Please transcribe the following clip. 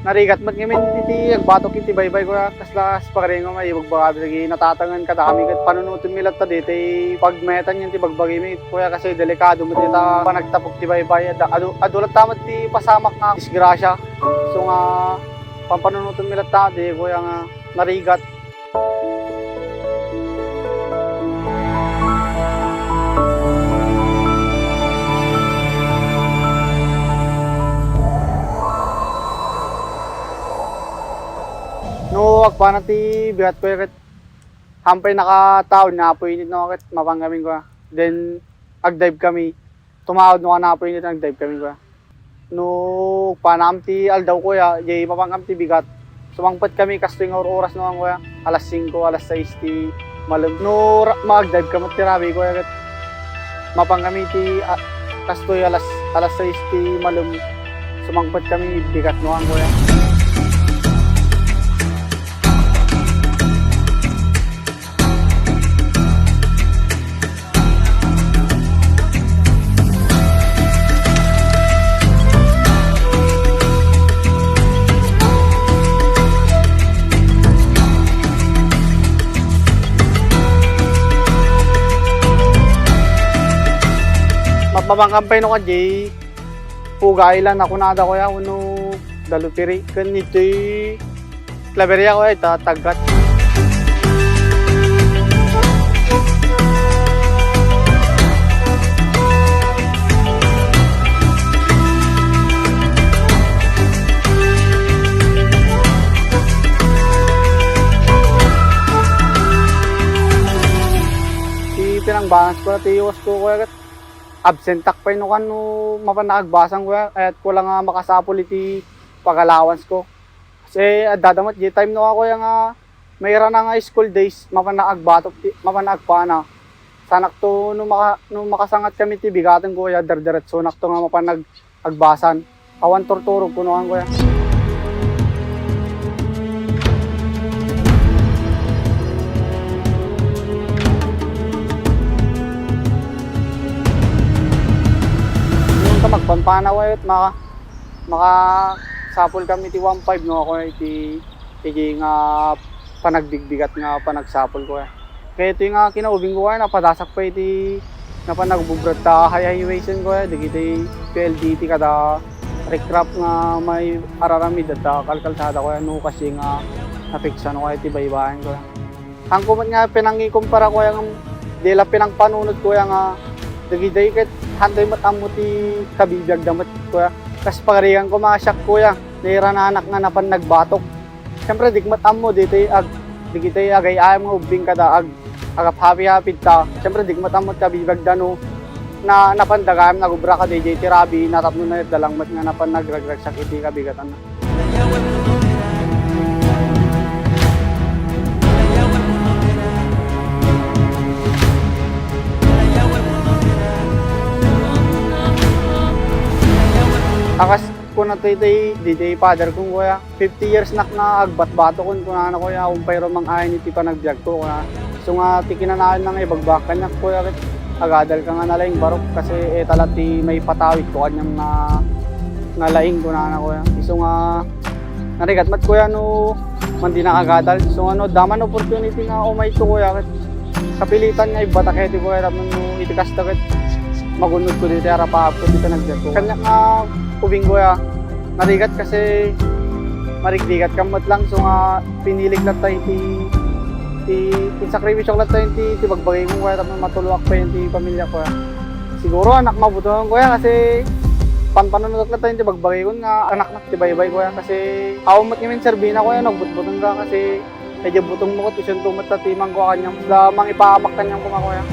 narigat mat ngamin iti agbatok iti baybay ko kaslas pagaringo may bagbaga lagi natatangan kada kami ket panunuton mi latta diti pagmetan yan ti bagbagi mi kuya kasi delikado mo dita panagtapok ti baybay adulat tamat ti pasamak nga disgrasya so nga pampanunuton mi latta di kuya nga narigat. No, agpanan ti bigat ko ket hampay nakataon na po init no ket mapanggamin ko. Then agdive kami. Tumawad no na po init agdive kami ko. No, panam ti aldaw ko ya, jay mapanggam ti bigat. Sumangpat kami kastoy nga oras no ang kuya. Alas 5, alas 6 ti malam. No, mag-dive kami ti rabi ko ket mapanggami ti kastoy alas 6 ti malam. Sumangpat kami bigat no ang kuya. Mapamangkampay no ka jay pugay lang ako nada ko ya uno dalutiri kan ito'y klaberya ko ay tatagat. Pinangbangas ko na tiwas ko kaya absent takpay no kan no mapanaagbasang ko at ko lang nga makasapol iti pag-allowance ko. Kasi dadamat di time no ako nga mayroon na nga school days mapanaagbatok mapanaagpana. Sanak to no makasangat kami ti bigatan ko ya derdiretso nak to nga mapanagagbasan. Awan torturog ko no kan ko ya. Magpampanaw at makasapol kami ti 1.5 no ako iti nga panagdigdigat nga panagsapol ko. Kaya ito nga kinaubing ko napadasak pa iti napanagbubrat ta highwaysen ko digiti PLDT kada recraft nga may araramid at kalkalsada ko no kasi nga nafiksan ko iti baybayan ko. Ang kumat nga pinangikumpara ko yung dila pinangpanunod ko nga digiti ket handay matamo ti kabibiyag damat kuya. Kas pagarihan ko masyak kuya. Naira na anak nga napan nagbatok. Siyempre digmatam mo dito digitay agay ayam nga ubing kada agap happy ta. Siyempre digmatam mo kabibiyag dano na napandagam nagubra ka DJ ti Rabi natapno na dalang mat nga napan nagragrag sakit ti kabigatan na. Akas ko na DJ father kong kuya. 50 years nak nga agbat-bato kun na kuya umpay romang ayon iti panagbiag ko kuya. So nga tikinanaan nang ibagbakan na kuya ket agadal ka nga nalaing barok kasi talati may patawid ko kanyang nga laing ko na kuya. So nga narigat mat kuya no mandi na agadal. So ano daman opportunity nga umay to kuya ket kapilitan nga ibataketi kuya tapno no itikas ta ket magunod ko dito arapaap ko dito nagbiag ko. Kanya nga ubing ko ya, narigat kasi marigdigat kamot lang so nga pinilig lang tayo insakripisyon lang tayo ti bagbagay ko kaya tapos matuluak pa yung ti pamilya ko ya. Siguro anak mabutuhan ko ya kasi panpanunod lang tayo ti bagbagay ko nga anak ti baybay ko ya kasi awamat ngayon serbina ko ya nagbutbutong ka kasi medyo butong mo ko tisyon tumat na timang ko kanyang lamang ipaamak kanyang kuma ko ya.